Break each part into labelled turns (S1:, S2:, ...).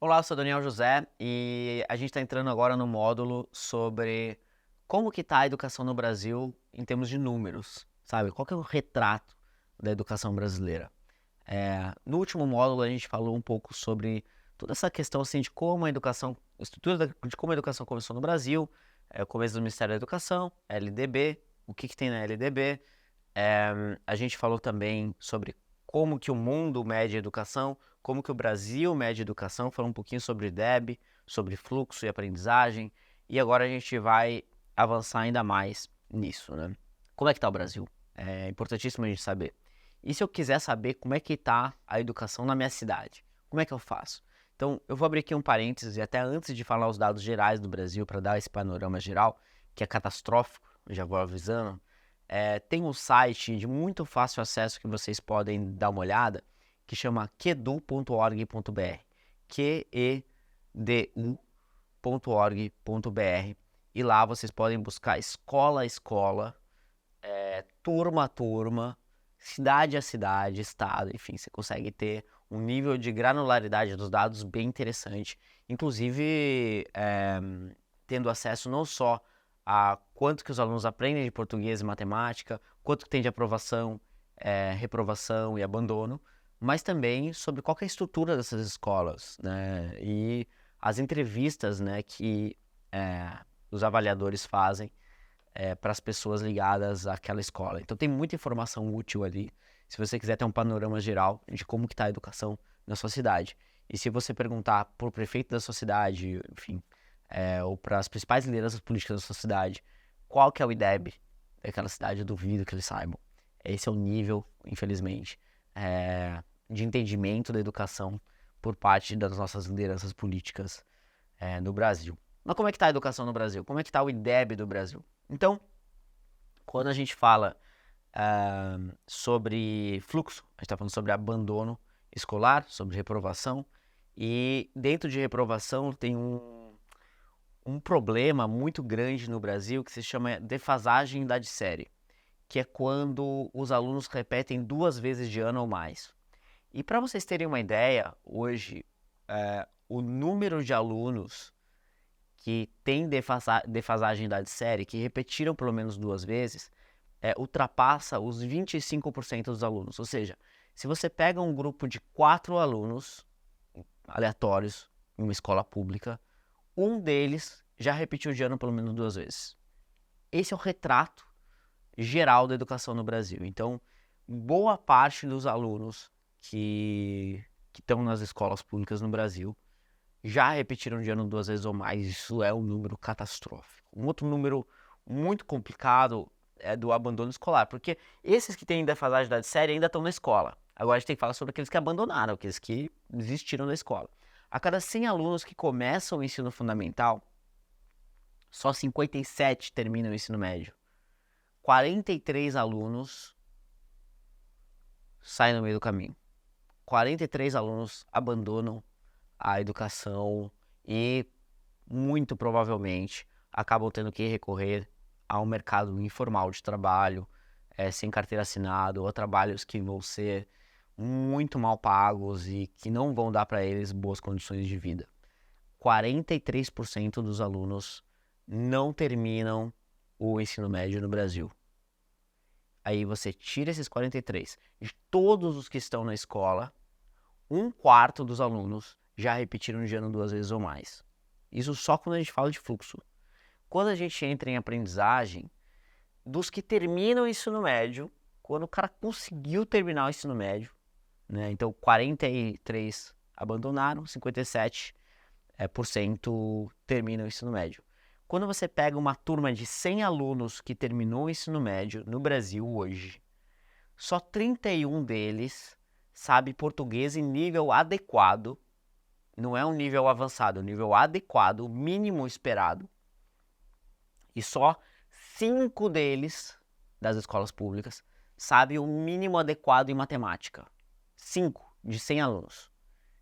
S1: Olá, eu sou Daniel José e a gente está entrando agora no módulo sobre como que está a educação no Brasil em termos de números, sabe? Qual que é o retrato da educação brasileira? No último módulo a gente falou um pouco sobre toda essa questão assim, de como a educação, de como a educação começou no Brasil, o começo do Ministério da Educação, LDB, o que que tem na LDB. A gente falou também sobre como que o mundo mede a educação, como que o Brasil mede a educação, falou um pouquinho sobre IDEB, sobre fluxo e aprendizagem, e agora a gente vai avançar ainda mais nisso, né? Como é que está o Brasil? É importantíssimo a gente saber. E se eu quiser saber como é que está a educação na minha cidade, como é que eu faço? Então, eu vou abrir aqui um parênteses, e até antes de falar os dados gerais do Brasil, para dar esse panorama geral, que é catastrófico, eu já vou avisando. Tem um site de muito fácil acesso que vocês podem dar uma olhada, que chama quedu.org.br, quedu.org.br, e lá vocês podem buscar escola a escola, turma a turma, cidade a cidade, estado, enfim, você consegue ter um nível de granularidade dos dados bem interessante, inclusive tendo acesso não só a quanto que os alunos aprendem de português e matemática, quanto que tem de aprovação, reprovação e abandono, mas também sobre qual que é a estrutura dessas escolas, né? E as entrevistas, né, que os avaliadores fazem para as pessoas ligadas àquela escola. Então tem muita informação útil ali, se você quiser ter um panorama geral de como que está a educação na sua cidade. E se você perguntar para o prefeito da sua cidade, enfim, ou para as principais lideranças políticas da sua cidade, qual que é o IDEB daquela cidade, eu duvido que eles saibam. Esse é o nível, infelizmente, de entendimento da educação por parte das nossas lideranças políticas no Brasil. Mas como é que está a educação no Brasil? Como é que está o IDEB do Brasil? Então, quando a gente fala sobre fluxo, a gente está falando sobre abandono escolar, sobre reprovação, e dentro de reprovação tem um problema muito grande no Brasil que se chama defasagem da série, que é quando os alunos repetem 2 vezes de ano ou mais. E para vocês terem uma ideia, hoje o número de alunos que tem defasagem da série, que repetiram pelo menos 2 vezes, ultrapassa os 25% dos alunos. Ou seja, se você pega um grupo de 4 alunos aleatórios em uma escola pública, um deles já repetiu de ano pelo menos 2 vezes. Esse é o retrato geral da educação no Brasil. Então, boa parte dos alunos que estão nas escolas públicas no Brasil já repetiram de ano 2 vezes ou mais. Isso é um número catastrófico. Um outro número muito complicado é do abandono escolar, porque esses que têm defasagem da série ainda estão na escola. Agora a gente tem que falar sobre aqueles que abandonaram, aqueles que desistiram da escola. A cada 100 alunos que começam o ensino fundamental, só 57 terminam o ensino médio. 43 alunos saem no meio do caminho. 43 alunos abandonam a educação e, muito provavelmente, acabam tendo que recorrer ao mercado informal de trabalho, sem carteira assinada, ou a trabalhos que vão ser muito mal pagos e que não vão dar para eles boas condições de vida. 43% dos alunos não terminam o ensino médio no Brasil. Aí você tira esses 43, de todos os que estão na escola, 1/4 dos alunos já repetiram de ano 2 vezes ou mais. Isso só quando a gente fala de fluxo. Quando a gente entra em aprendizagem, dos que terminam o ensino médio, quando o cara conseguiu terminar o ensino médio, né, então 43 abandonaram, 57% terminam o ensino médio. Quando você pega uma turma de 100 alunos que terminou o ensino médio no Brasil hoje, só 31 deles sabe português em nível adequado, não é um nível avançado, é um nível adequado, o mínimo esperado, e só 5 deles, das escolas públicas, sabem o mínimo adequado em matemática. 5 de 100 alunos.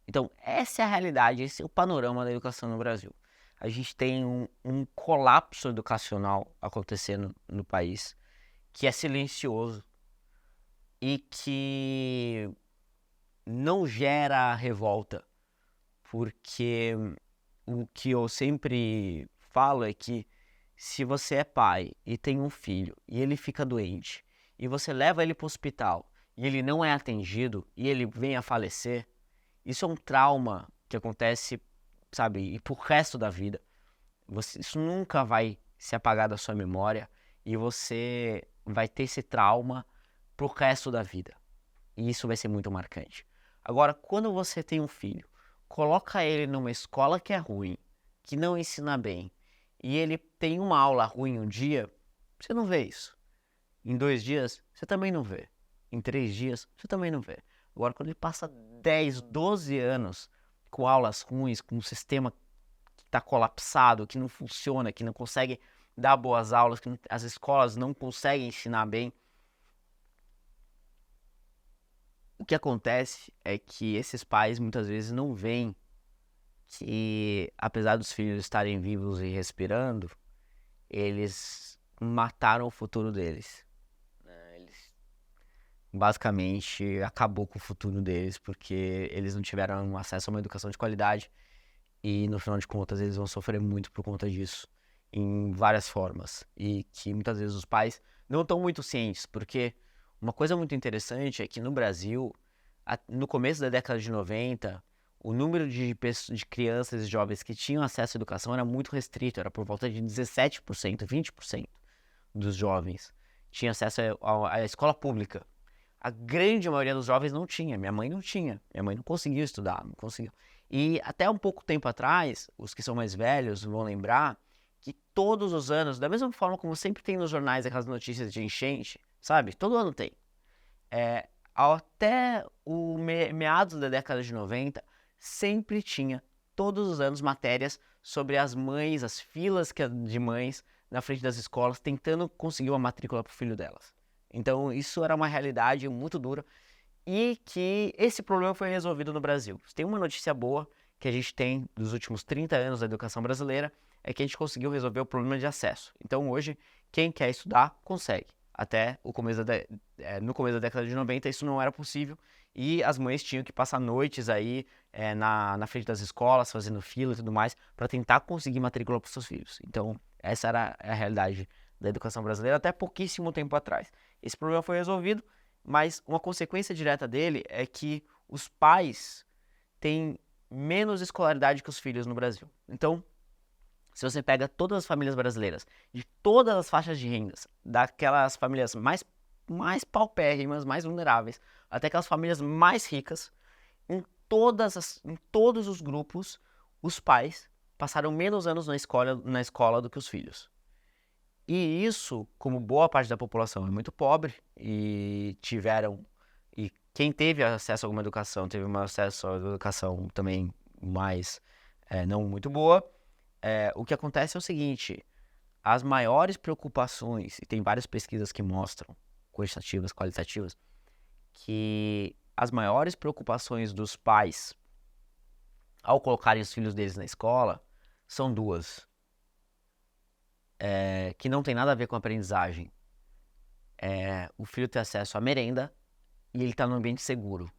S1: Então, essa é a realidade, esse é o panorama da educação no Brasil. A gente tem um colapso educacional acontecendo no país, que é silencioso e que não gera revolta, porque o que eu sempre falo é que se você é pai e tem um filho e ele fica doente e você leva ele para o hospital e ele não é atendido e ele vem a falecer, isso é um trauma que acontece, sabe, e pro resto da vida. Isso nunca vai se apagar da sua memória e você vai ter esse trauma pro resto da vida. E isso vai ser muito marcante. Agora, quando você tem um filho, coloca ele numa escola que é ruim, que não ensina bem, e ele tem uma aula ruim um dia, você não vê isso. Em 2 dias, você também não vê. Em 3 dias, você também não vê. Agora, quando ele passa 10, 12 anos com aulas ruins, com um sistema que está colapsado, que não funciona, que não consegue dar boas aulas, que as escolas não conseguem ensinar bem, o que acontece é que esses pais muitas vezes não veem que, apesar dos filhos estarem vivos e respirando, eles mataram o futuro deles. Eles basicamente acabou com o futuro deles porque eles não tiveram acesso a uma educação de qualidade e, no final de contas, eles vão sofrer muito por conta disso, em várias formas. E que muitas vezes os pais não estão muito cientes, porque uma coisa muito interessante é que no Brasil, no começo da década de 90, o número de crianças e jovens que tinham acesso à educação era muito restrito, era por volta de 17%, 20% dos jovens tinha acesso à escola pública. A grande maioria dos jovens não tinha, minha mãe não tinha, minha mãe não conseguiu estudar, não conseguiu. E até um pouco tempo atrás, os que são mais velhos vão lembrar que todos os anos, da mesma forma como sempre tem nos jornais aquelas notícias de enchente, sabe? Todo ano tem. Até o meados da década de 90, sempre tinha, todos os anos, matérias sobre as mães, as filas de mães na frente das escolas, tentando conseguir uma matrícula para o filho delas. Então, isso era uma realidade muito dura e que esse problema foi resolvido no Brasil. Tem uma notícia boa que a gente tem dos últimos 30 anos da educação brasileira, é que a gente conseguiu resolver o problema de acesso. Então, hoje, quem quer estudar, consegue. Até no começo da década de 90 isso não era possível e as mães tinham que passar noites aí na frente das escolas, fazendo fila e tudo mais, para tentar conseguir matrícula para os seus filhos. Então, essa era a realidade da educação brasileira até pouquíssimo tempo atrás. Esse problema foi resolvido, mas uma consequência direta dele é que os pais têm menos escolaridade que os filhos no Brasil. Então, se você pega todas as famílias brasileiras, de todas as faixas de rendas, daquelas famílias mais paupérrimas, mais vulneráveis, até aquelas famílias mais ricas, em todos os grupos, os pais passaram menos anos na escola do que os filhos. E isso, como boa parte da população é muito pobre e quem teve acesso a alguma educação, teve um acesso a educação também mais não muito boa, o que acontece é o seguinte, as maiores preocupações, e tem várias pesquisas que mostram, quantitativas, qualitativas, que as maiores preocupações dos pais ao colocarem os filhos deles na escola são duas, que não tem nada a ver com aprendizagem. O filho ter acesso à merenda e ele estar num ambiente seguro.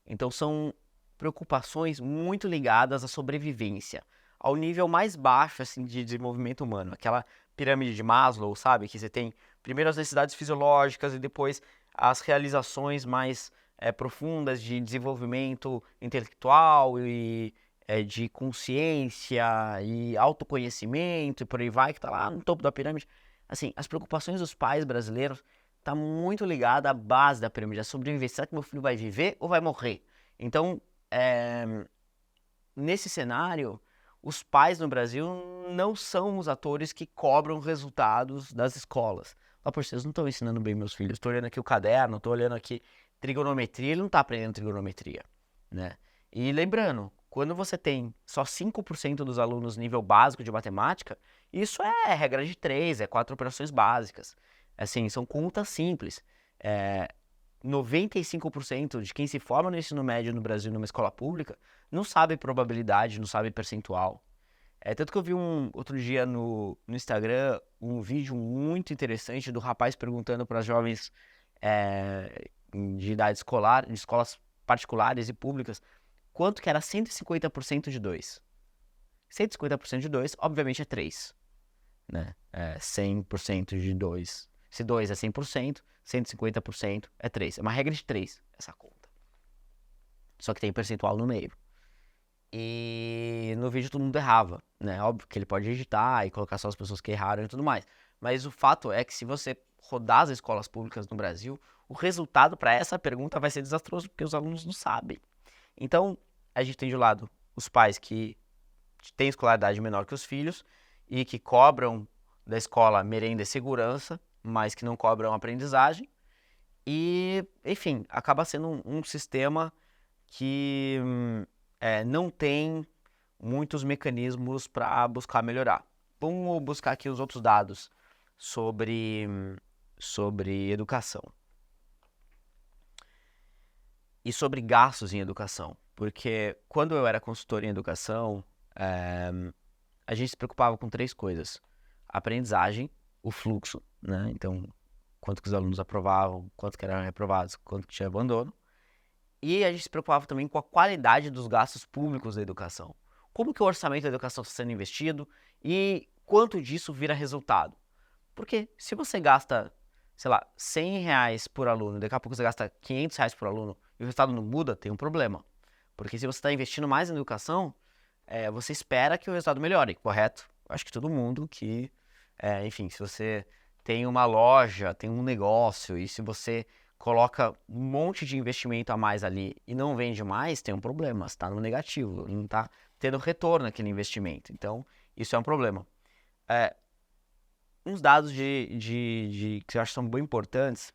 S1: Então são preocupações muito ligadas à sobrevivência, ao nível mais baixo assim, de desenvolvimento humano. Aquela pirâmide de Maslow, sabe? Que você tem primeiro as necessidades fisiológicas e depois as realizações mais profundas de desenvolvimento intelectual e de consciência e autoconhecimento e por aí vai, que tá lá no topo da pirâmide. Assim, as preocupações dos pais brasileiros tá muito ligada à base da pirâmide, a sobrevivência. Será que meu filho vai viver ou vai morrer? Então, nesse cenário, os pais no Brasil não são os atores que cobram resultados das escolas. Por vocês não estão ensinando bem meus filhos. Estou olhando aqui o caderno, estou olhando aqui trigonometria, ele não está aprendendo trigonometria, né? E lembrando, quando você tem só 5% dos alunos nível básico de matemática, isso é regra de 3, 4 operações básicas. Assim, são contas simples. 95% de quem se forma no ensino médio no Brasil numa escola pública não sabe probabilidade, não sabe percentual. Tanto que eu vi outro dia no Instagram um vídeo muito interessante do rapaz perguntando para jovens de idade escolar, de escolas particulares e públicas, quanto que era 150% de 2? 150% de 2, obviamente, é 3. Né? 100% de 2. Se 2 é 100%, 150% é 3. É uma regra de 3, essa conta. Só que tem percentual no meio. E no vídeo todo mundo errava, né? Óbvio que ele pode editar e colocar só as pessoas que erraram e tudo mais. Mas o fato é que se você rodar as escolas públicas no Brasil, o resultado para essa pergunta vai ser desastroso, porque os alunos não sabem. Então, a gente tem de um lado os pais que têm escolaridade menor que os filhos e que cobram da escola merenda e segurança, mas que não cobram aprendizagem. E, enfim, acaba sendo um sistema que não tem muitos mecanismos para buscar melhorar. Vamos buscar aqui os outros dados sobre educação. E sobre gastos em educação. Porque quando eu era consultor em educação, a gente se preocupava com 3 coisas. A aprendizagem, o fluxo, né? Então, quanto que os alunos aprovavam, quanto que eram reprovados, quanto que tinha abandono. E a gente se preocupava também com a qualidade dos gastos públicos da educação. Como que o orçamento da educação está sendo investido e quanto disso vira resultado. Porque se você gasta, sei lá, R$100 por aluno, daqui a pouco você gasta R$500 por aluno e o resultado não muda, tem um problema. Porque se você está investindo mais em educação, você espera que o resultado melhore, correto? Acho que todo mundo que, enfim, se você tem uma loja, tem um negócio e se você coloca um monte de investimento a mais ali e não vende mais, tem um problema, está no negativo, não está tendo retorno naquele investimento. Então, isso é um problema. Uns dados que eu acho que são bem importantes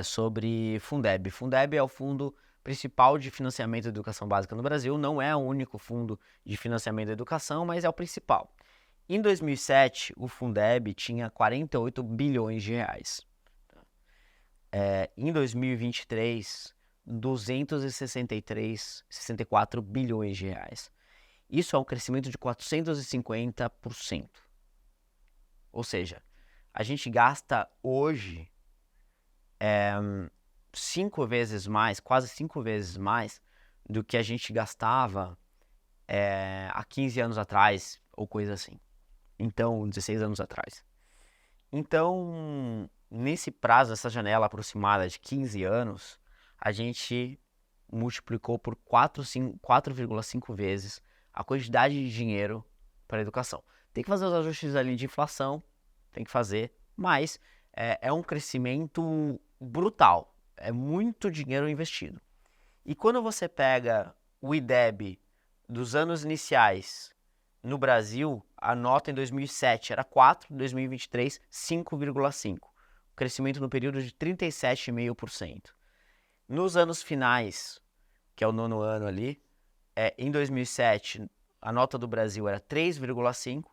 S1: sobre Fundeb. Fundeb é o fundo principal de financiamento da educação básica no Brasil, não é o único fundo de financiamento da educação, mas é o principal. Em 2007, o Fundeb tinha 48 bilhões de reais. Em 2023, 64 bilhões de reais. Isso é um crescimento de 450%. Ou seja, a gente gasta hoje 5 vezes mais, quase 5 vezes mais do que a gente gastava há 15 anos atrás, ou coisa assim. Então, 16 anos atrás. Então, nesse prazo, essa janela aproximada de 15 anos, a gente multiplicou por 4,5 vezes a quantidade de dinheiro para a educação. Tem que fazer os ajustes ali de inflação, tem que fazer, mas é um crescimento brutal, é muito dinheiro investido. E quando você pega o IDEB dos anos iniciais no Brasil, a nota em 2007 era 4, em 2023, 5,5. Crescimento no período de 37,5%. Nos anos finais, que é o 9º ano ali, em 2007, a nota do Brasil era 3,5,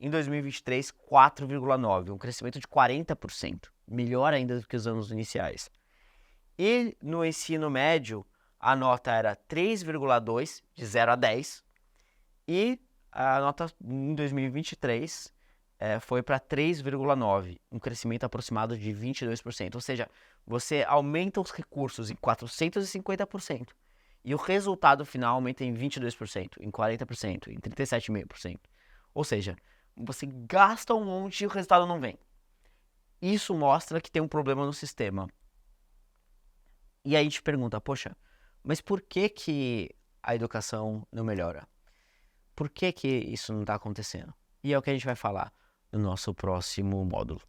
S1: em 2023, 4,9, um crescimento de 40%, melhor ainda do que os anos iniciais. E no ensino médio, a nota era 3,2, de 0 a 10, e a nota em 2023 foi para 3,9, um crescimento aproximado de 22%. Ou seja, você aumenta os recursos em 450% e o resultado final aumenta em 22%, em 40%, em 37,5%. Ou seja, você gasta um monte e o resultado não vem. Isso mostra que tem um problema no sistema. E aí te pergunta, poxa, mas por que a educação não melhora? Por que isso não está acontecendo? E é o que a gente vai falar no nosso próximo módulo.